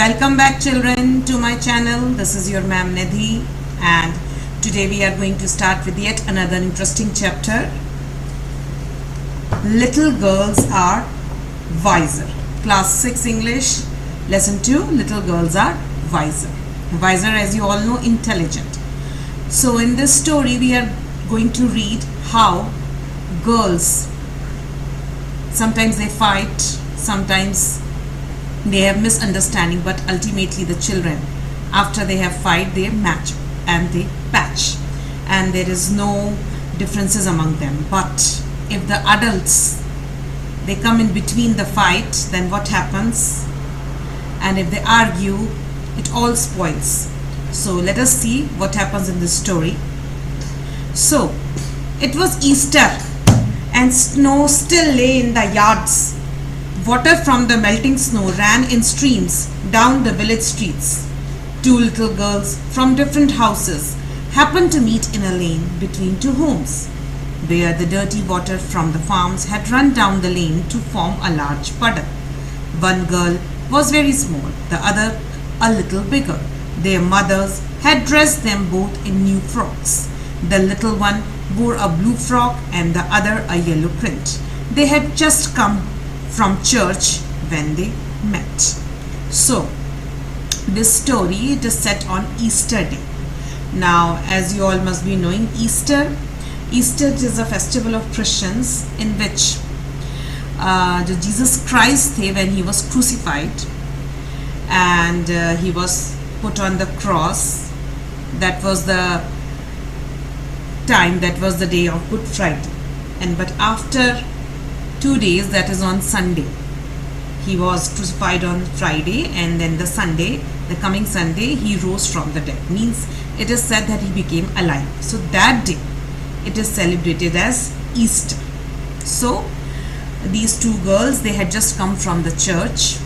Welcome back children to my channel. This is your ma'am Nidhi, and today we are going to start with yet another interesting chapter. Little girls are wiser. Class 6 English, lesson 2. Little girls are wiser. Wiser, as you all know, intelligent. So in this story we are going to read how girls, sometimes they fight, sometimes they have misunderstanding, but ultimately the children, after they have fight, they match and they patch, and there is no differences among them. But if the adults, they come in between the fight, then what happens? And if they argue, it all spoils. So let us see what happens in this story. So it was Easter and snow still lay in the yards. Water from the melting snow ran in streams down the village streets. Two little girls from different houses happened to meet in a lane between two homes, where the dirty water from the farms had run down the lane to form a large puddle. One girl was very small, the other a little bigger. Their mothers had dressed them both in new frocks. The little one wore a blue frock and the other a yellow print. They had just come from church when they met. So this story, it is set on Easter day. Now, as you all must be knowing, Easter is a festival of Christians in which Jesus Christ थे when he was crucified and he was put on the cross. That was the time, that was the day of Good Friday. And but after 2 days, that is on Sunday, he was crucified on Friday, and then the coming Sunday, he rose from the dead. Means it is said that he became alive. So that day, it is celebrated as Easter. So these two girls, they had just come from the church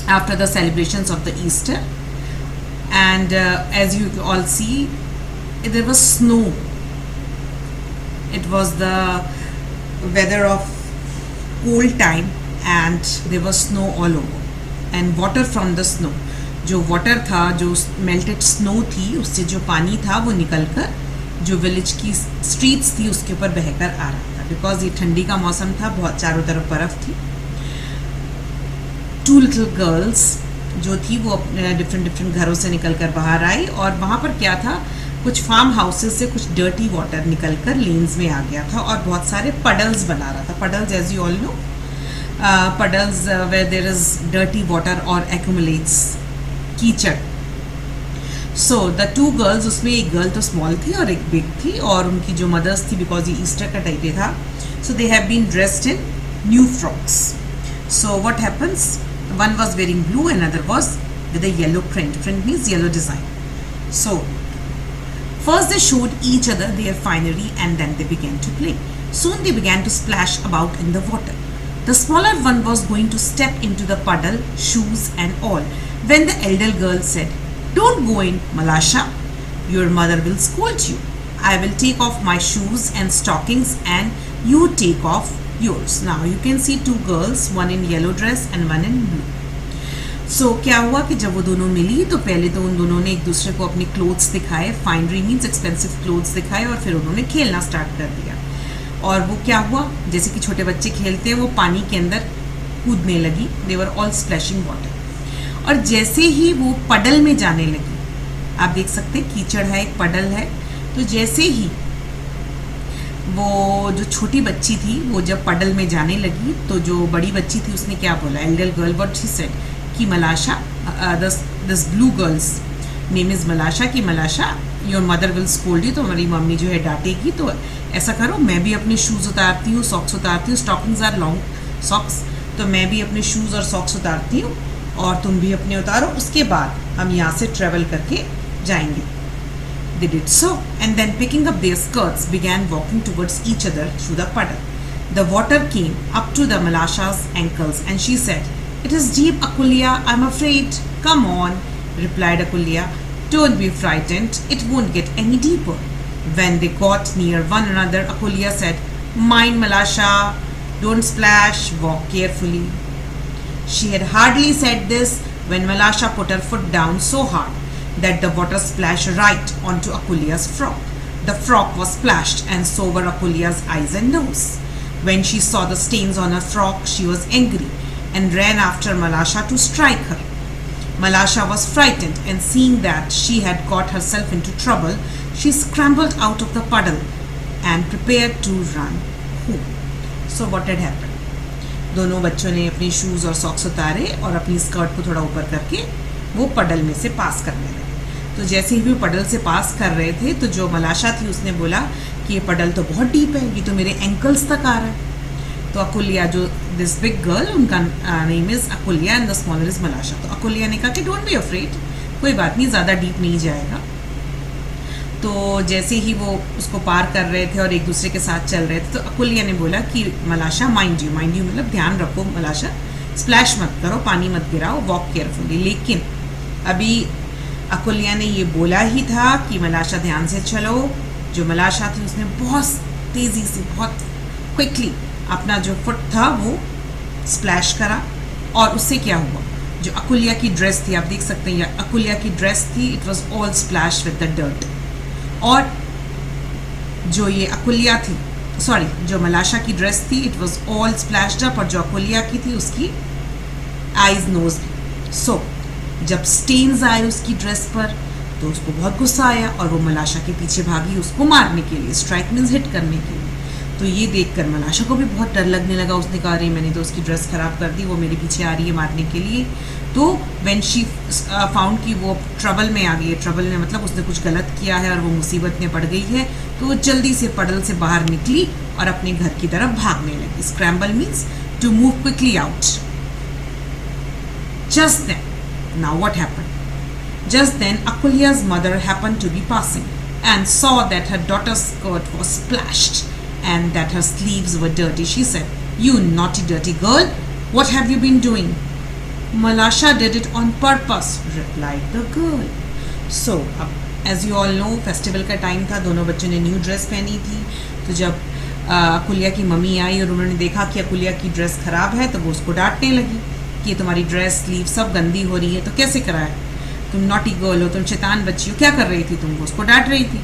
after the celebrations of the Easter, and as you all see, there was snow. It was the weather of cold time and there was snow all over, and water from the snow, जो water था, जो melted snow थी, उससे जो पानी था वो निकलकर जो विलेज की स्ट्रीट्स थी उसके ऊपर बहकर आ रहा था. बिकॉज ये ठंडी का मौसम था, बहुत चारों तरफ बर्फ थी. टू लिटिल गर्ल्स जो थी वो अपने डिफरेंट घरों से निकलकर बाहर आई, और वहाँ पर क्या था, कुछ फार्म हाउसेस से कुछ डर्टी वाटर निकलकर लेन्स में आ गया था और बहुत सारे पडल्स बना रहा था. Puddles, as you all know, puddles where there is dirty water और एक्यूमुलेट्स, कीचड़. सो द टू गर्ल्स, उसमें एक गर्ल तो स्मॉल थी और एक बिग थी, और उनकी जो मदर्स थी, बिकॉज ये ईस्टर का टाइप था, so they have been dressed in new frocks. So what happens, one was wearing blue, another was with a yellow print. Print means yellow design. So first they showed each other their finery and then they began to play. Soon they began to splash about in the water. The smaller one was going to step into the puddle, shoes and all, when the elder girl said, "Don't go in, Malasha. Your mother will scold you. I will take off my shoes and stockings and you take off yours." Now you can see two girls, one in yellow dress and one in blue. So क्या हुआ कि जब वो दोनों मिली तो पहले तो उन दोनों ने एक दूसरे को अपने क्लोथ्स दिखाए, फाइनरी मीन्स एक्सपेंसिव क्लोथ्स दिखाए, और फिर उन्होंने खेलना स्टार्ट कर दिया. और वो क्या हुआ, जैसे कि छोटे बच्चे खेलते हैं, वो पानी के अंदर कूदने लगी. दे वर ऑल स्प्लैशिंग वाटर. और जैसे ही वो पडल में जाने लगी, आप देख सकते हैं कीचड़ है, एक पडल है, तो जैसे ही वो जो छोटी बच्ची थी वो जब पडल में जाने लगी, तो जो बड़ी बच्ची थी उसने क्या बोला, elder girl what she said, कि Malasha, this blue girl's name is Malasha, कि Malasha your mother will scold you, तो हमारी मम्मी जो है डांटेगी, तो ऐसा करो, मैं भी अपने शूज़ उतारती हूँ, सॉक्स उतारती हूँ, स्टॉकिंग्स आर लॉन्ग सॉक्स, तो मैं भी अपने शूज़ और सॉक्स उतारती हूँ और तुम भी अपने उतारो, उसके बाद हम यहाँ से ट्रेवल करके जाएंगे. They did so, and then picking up their skirts, began walking towards each other through the puddle. The water came up to the Malasha's ankles, and she said, "It is deep, Akulya. I'm afraid." "Come on," replied Akulya. "Don't be frightened. It won't get any deeper." When they got near one another, Akulya said, "Mind, Malasha. Don't splash. Walk carefully." She had hardly said this when Malasha put her foot down so hard that the water splashed right onto Akulia's frock. The frock was splashed, and so were Akulia's eyes and nose. When she saw the stains on her frock, she was angry and ran after Malasha to strike her. Malasha was frightened, and seeing that she had got herself into trouble, she scrambled out of the puddle and prepared to run home. So what had happened? दोनों बच्चों ने अपने shoes और socks उतारे और अपनी skirt को थोड़ा ऊपर करके वो पडल में से पास करने लगे। तो जैसे ही वो पडल से पास कर रहे थे तो जो मलाशा थी उसने बोला कि ये पडल तो बहुत डीप है, ये तो मेरे एंकल्स तक आ रहा है। तो अकुलिया, जो दिस बिग गर्ल, उनका name is Akulia and the smaller is Malasha. तो अकुलिया ने कहा कि डोंट बी अफ्रेड, कोई बात नहीं, ज़्यादा डीप नहीं जाएगा। तो जैसे ही वो उसको पार कर रहे थे और एक दूसरे के साथ चल रहे थे तो अकुलिया ने बोला कि मलाशा, माइंड यू मतलब ध्यान रखो मलाशा, स्प्लैश मत करो, पानी मत गिराओ, वॉक केयरफुली। लेकिन अभी अकुलिया ने ये बोला ही था कि मलाशा ध्यान से चलो। जो मलाशा थी उसने बहुत तेज़ी से, बहुत क्विकली अपना जो फुट था वो स्प्लैश करा। और उससे क्या हुआ, जो अकुलिया की ड्रेस थी, आप देख सकते हैं अकुलिया की ड्रेस थी, it was all splash with the dirt. और जो ये अकुलिया थी, सॉरी, जो मलाशा की ड्रेस थी, it was all splashed up, और जो अकुलिया की थी उसकी आईज नोज। सो जब स्टेन्स आए उसकी ड्रेस पर तो उसको बहुत गुस्सा आया और वो मलाशा के पीछे भागी उसको मारने के लिए, स्ट्राइक मीन्स हिट करने के लिए। तो ये देखकर मलाशा को भी बहुत डर लगने लगा। उसने कहा अरे मैंने तो उसकी ड्रेस ख़राब कर दी, वो मेरे पीछे आ रही है मारने के लिए। तो व्हेन शी फाउंड कि वो ट्रबल में आ गई है, ट्रबल में मतलब उसने कुछ गलत किया है और वो मुसीबत में पड़ गई है, तो वो जल्दी से पडल से बाहर निकली और अपने घर की तरफ भागने लगी। Scramble means to move quickly out. Just then, now what happened? Just then, Akulia's mother happened to be passing and saw that her daughter's skirt was splashed and that her sleeves were dirty. She said, "You naughty, dirty girl, what have you been doing?" "Malasha did it on purpose," replied the girl. So, as you all know, festival का time था, दोनों बच्चों ने new dress पहनी थी। तो जब अकुलिया की मम्मी आई और उन्होंने देखा कि अकुलिया की ड्रेस ख़राब है तो वो उसको डांटने लगी कि तुम्हारी ड्रेस, स्लीव सब गंदी हो रही है, तो कैसे कराए, तुम नॉटी गर्ल हो, तुम शैतान बच्ची हो, क्या कर रही थी तुम, वो उसको डांट रही थी।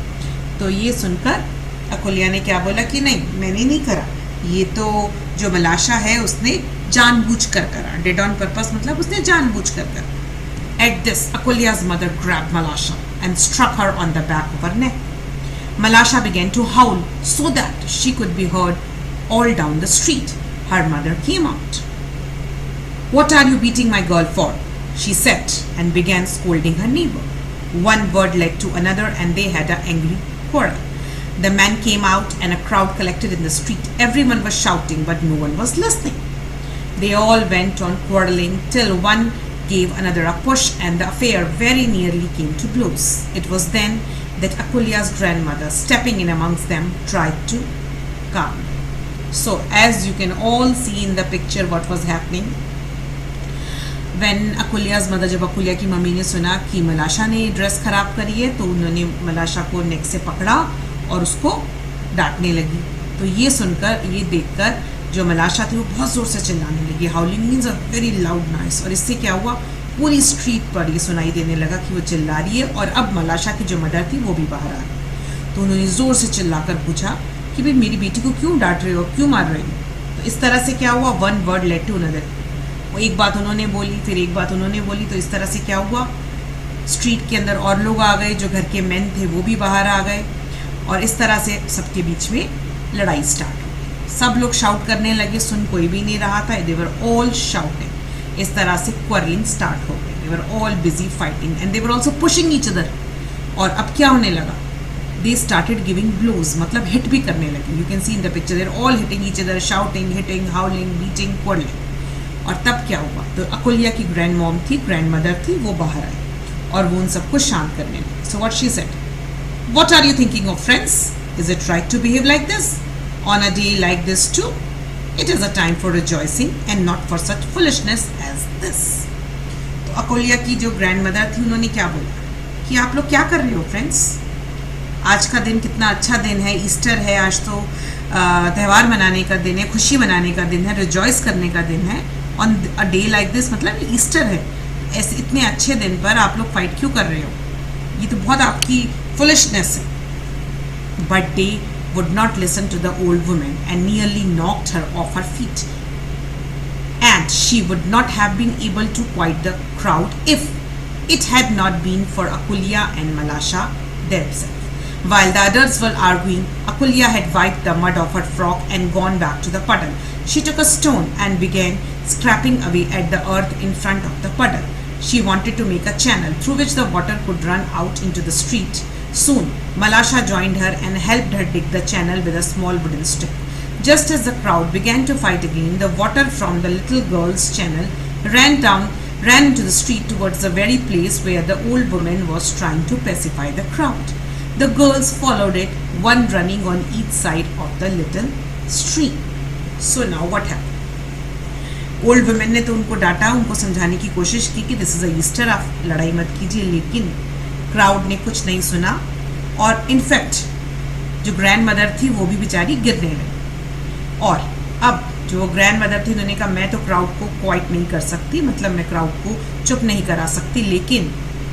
तो ये सुनकर अकुलिया ने क्या बोला कि नहीं, मैंने नहीं करा, ये तो जो मलाशा है उसने जानबूझकर करा। डिड ऑन पर्पस मतलब उसने जानबूझकर करा। At this Akulia's mother grabbed Malasha and struck her on the back of her neck. Malasha began to howl so that she could be heard all down the street. Her mother came out. "What are you beating my girl for?" she said, and began scolding her neighbor. One word led to another and they had an angry quarrel. The man came out and a crowd collected in the street. Everyone was shouting but no one was listening. They all went on quarreling till one gave another a push and the affair very nearly came to blows. It was then that Akulia's grandmother, stepping in amongst them, tried to calm. So as you can all see in the picture what was happening. When Akulia's mother, जब अकुलिया की mummy ने सुना कि मलाशा ने dress ख़राब करी है तो उन्होंने मलाशा को नेक से पकड़ा और उसको डांटने लगी। तो ये सुनकर, ये देखकर जो मलाशा थी वो बहुत ज़ोर से चिल्लाने लगी। हाउलिंग means a very loud noise. और इससे क्या हुआ, पूरी स्ट्रीट पर ये सुनाई देने लगा कि वो चिल्ला रही है। और अब मलाशा की जो मदर थी वो भी बाहर आ गई। तो उन्होंने ज़ोर से चिल्लाकर पूछा कि भाई मेरी बेटी को क्यों डांट रहे हो, क्यों मार रही हो। तो इस तरह से क्या हुआ, one word led to another. वो एक बात उन्होंने बोली, फिर एक बात उन्होंने बोली। तो इस तरह से क्या हुआ, स्ट्रीट के अंदर और लोग आ गए, जो घर के मेन थे वो भी बाहर आ गए और इस तरह से सबके बीच में लड़ाई स्टार्ट हो गई। सब लोग शाउट करने लगे, सुन कोई भी नहीं रहा था। They were all shouting. इस तरह से क्वारलिंग स्टार्ट हो गई। They were all busy fighting and they were also pushing each other. और अब क्या होने लगा, दे स्टार्टेड गिविंग ब्लोज, मतलब हिट भी करने लगे। You can see in the picture, they are all hitting each other, shouting, hitting, howling, beating, quarrelling. और तब क्या हुआ, तो अकुलिया की ग्रैंड मॉम थी, ग्रैंड मदर थी, वो बाहर आई और वो उन सबको शांत करने लगी। So what she said, "What are you thinking of, friends? Is it right to behave like this? On a day like this too? It is a time for rejoicing and not for such foolishness as this." तो Akulia की जो grand mother थी उन्होंने क्या बोला कि आप लोग क्या कर रहे हो फ्रेंड्स, आज का दिन कितना अच्छा दिन है, ईस्टर है, आज तो त्यौहार मनाने का दिन है, खुशी मनाने का दिन है, रिजॉइस करने का दिन है। On a day like this, मतलब ईस्टर है, ऐसे इतने अच्छे दिन पर आप लोग फाइट क्यों कर रहे हो? ये तो बहुत आपकी फुलिशनेस है. But they would not listen to the old woman and nearly knocked her off her feet. And she would not have been able to quiet the crowd if it had not been for Akulya and Malasha themselves. While the others were arguing, Akulya had wiped the mud off her frock and gone back to the puddle. She took a stone and began scraping away at the earth in front of the puddle. She wanted to make a channel through which the water could run out into the street. Soon, Malasha joined her and helped her dig the channel with a small wooden stick. Just as the crowd began to fight again, the water from the little girl's channel ran into the street towards the very place where the old woman was trying to pacify the crowd. The girls followed it, one running on each side of the little stream. So now what happened? Old women ने तो उनको डांटा, उनको समझाने की कोशिश की कि दिस इज अ ईस्टर, आप लड़ाई मत कीजिए, लेकिन क्राउड ने कुछ नहीं सुना और इनफैक्ट जो ग्रैंड मदर थी वो भी बेचारी गिरने लगी. और अब जो ग्रैंड मदर थी उन्होंने कहा मैं तो क्राउड को क्वाइट नहीं कर सकती, मतलब मैं क्राउड को चुप नहीं करा सकती, लेकिन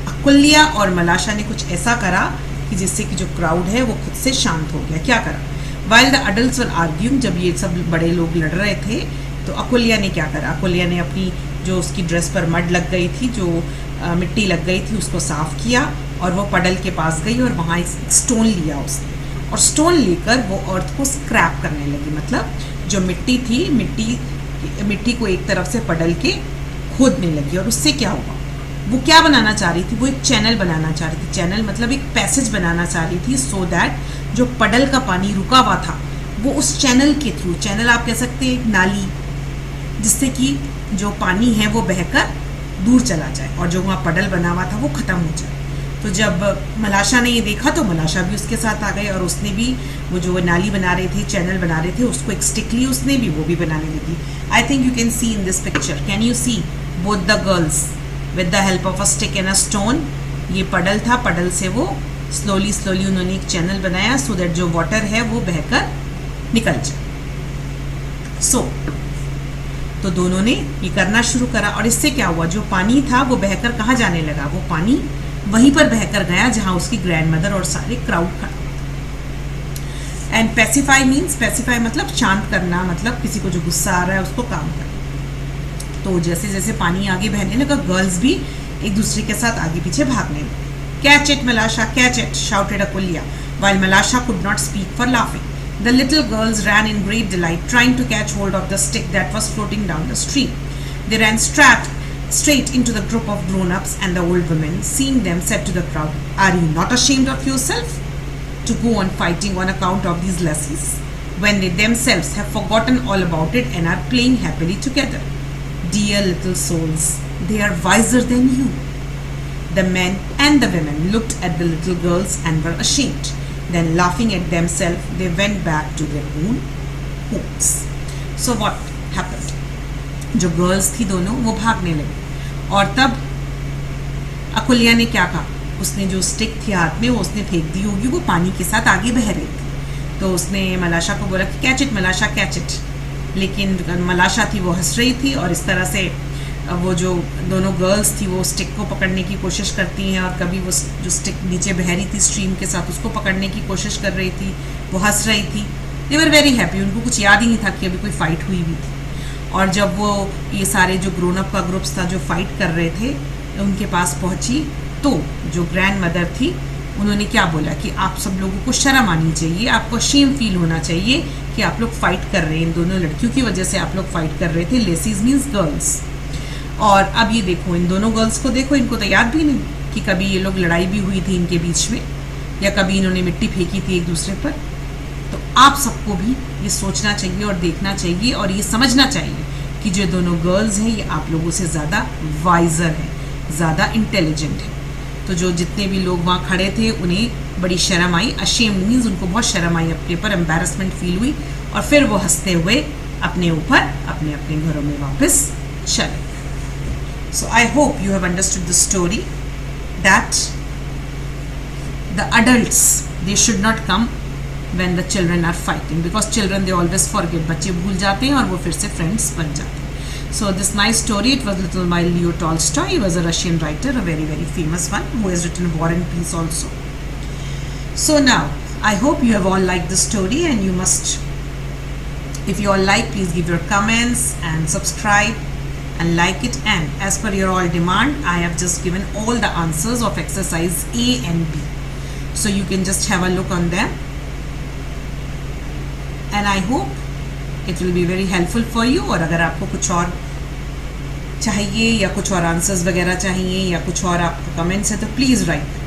अकुल्या और मलाशा ने कुछ ऐसा करा कि जिससे कि जो क्राउड है वो खुद से शांत हो गया. क्या करा? While the adults were arguing, जब ये सब बड़े लोग लड़ रहे थे तो अकुल्या ने क्या करा? अकुल्या ने अपनी जो उसकी ड्रेस पर मड लग गई थी, जो मिट्टी लग गई थी, उसको साफ किया और वो पडल के पास गई और वहाँ एक स्टोन लिया उसने, और स्टोन लेकर वो अर्थ को स्क्रैप करने लगी. मतलब जो मिट्टी थी, मिट्टी को एक तरफ से पडल के खोदने लगी. और उससे क्या हुआ? वो क्या बनाना चाह रही थी? वो एक चैनल बनाना चाह रही थी. चैनल मतलब एक पैसेज बनाना चाह रही थी, सो दैट जो पडल का पानी रुका हुआ था वो उस चैनल के थ्रू, चैनल आप कह सकते हैं एक नाली, जिससे कि जो पानी है वो बहकर दूर चला जाए और जो वहाँ पडल बना हुआ था वो ख़त्म हो जाए. तो जब मलाशा ने ये देखा तो मलाशा भी उसके साथ आ गई और उसने भी वो जो नाली बना रहे थे, चैनल बना रहे थे, उसको एक स्टिक ली उसने भी, वो भी बनाने लगी. I think you can see in this picture, can you see both the girls with the help of a stick and a stone. ये पडल था, पडल से वो स्लोली उन्होंने एक चैनल बनाया सो दैट जो वाटर है वो बहकर निकल जाए. तो दोनों ने ये करना शुरू करा और इससे क्या हुआ? जो पानी था वो बहकर कहाँ जाने लगा? वो पानी वहीं पर बहकर गया जहाँ उसकी ग्रैंड मदर और सारे क्राउड खड़ा था. एंड पैसिफाई मीन्स, पैसिफाई मतलब शांत करना, मतलब किसी को जो गुस्सा आ रहा है उसको काम करना. तो जैसे जैसे पानी आगे बहने लगा, गर्ल्स भी एक दूसरे के साथ आगे पीछे भागने लगे. Catch it Malasha, catch it, shouted Akulia, while Malasha could not speak for laughing. The little girls ran in great delight, trying to catch hold of the stick that was floating down the stream. They ran straight into the group of grown-ups, and the old woman, seeing them, said to the crowd, "Are you not ashamed of yourself to go on fighting on account of these lassies, when they themselves have forgotten all about it and are playing happily together? Dear little souls, they are wiser than you." The men and the women looked at the little girls and were ashamed. Then, laughing at themselves, they went back to their own homes. So what happened? जो girls थी दोनों वो भागने लगी और तब अकुल्या ने क्या कहा? उसने जो स्टिक थी हाथ में वो उसने फेंक दी होगी, वो पानी के साथ आगे बह रही थी. तो उसने मलाशा को बोला कि catch it Malasha, catch it. लेकिन मलाशा थी वो हंस रही थी और इस तरह से वो जो दोनों गर्ल्स थी वो स्टिक को पकड़ने की कोशिश करती हैं और कभी वो जो स्टिक नीचे बह रही थी स्ट्रीम के साथ उसको पकड़ने की कोशिश कर रही थी, वो हंस रही थी. दे वर वेरी हैप्पी, उनको कुछ याद ही नहीं था कि अभी कोई फाइट हुई भी थी. और जब वो ये सारे जो ग्रोन अप का ग्रुप्स था जो फाइट कर रहे थे उनके पास पहुंची तो जो ग्रैंड मदर थी उन्होंने क्या बोला कि आप सब लोगों को शर्म आनी चाहिए, आपको शेम फील होना चाहिए कि आप लोग फाइट कर रहे हैं. इन दोनों लड़कियों की वजह से आप लोग फाइट कर रहे थे. Lessee's means girls. और अब ये देखो, इन दोनों गर्ल्स को देखो, इनको तो याद भी नहीं कि कभी ये लोग लड़ाई भी हुई थी इनके बीच में या कभी इन्होंने मिट्टी फेंकी थी एक दूसरे पर. तो आप सबको भी ये सोचना चाहिए और देखना चाहिए और ये समझना चाहिए कि जो दोनों गर्ल्स हैं ये आप लोगों से ज़्यादा वाइजर हैं, ज़्यादा इंटेलिजेंट हैं. तो जो जितने भी लोग वहाँ खड़े थे उन्हें बड़ी शर्म आई. अशेम्ड मीन्स उनको बहुत शर्म आई, अपने ऊपर एम्बैरसमेंट फील हुई और फिर वो हंसते हुए अपने ऊपर अपने अपने घरों में वापस चले. So I hope you have understood the story that the adults, they should not come when the children are fighting because children they always forget. बच्चे भूल जाते हैं और वो फिर से फ्रेंड्स बन जाते हैं. So this nice story, it was written by Leo Tolstoy. He was a Russian writer, a very, very famous one, who has written War and Peace also. So now, I hope you have all liked the story, and you must, if you all like, please give your comments and subscribe and like it. And as per your all demand, I have just given all the answers of exercise A and B. So you can just have a look on them. And I hope it will be very helpful for you. और अगर आपको कुछ और चाहिए या कुछ और answers वगैरह चाहिए या कुछ और आपको कमेंट्स है तो प्लीज़ राइट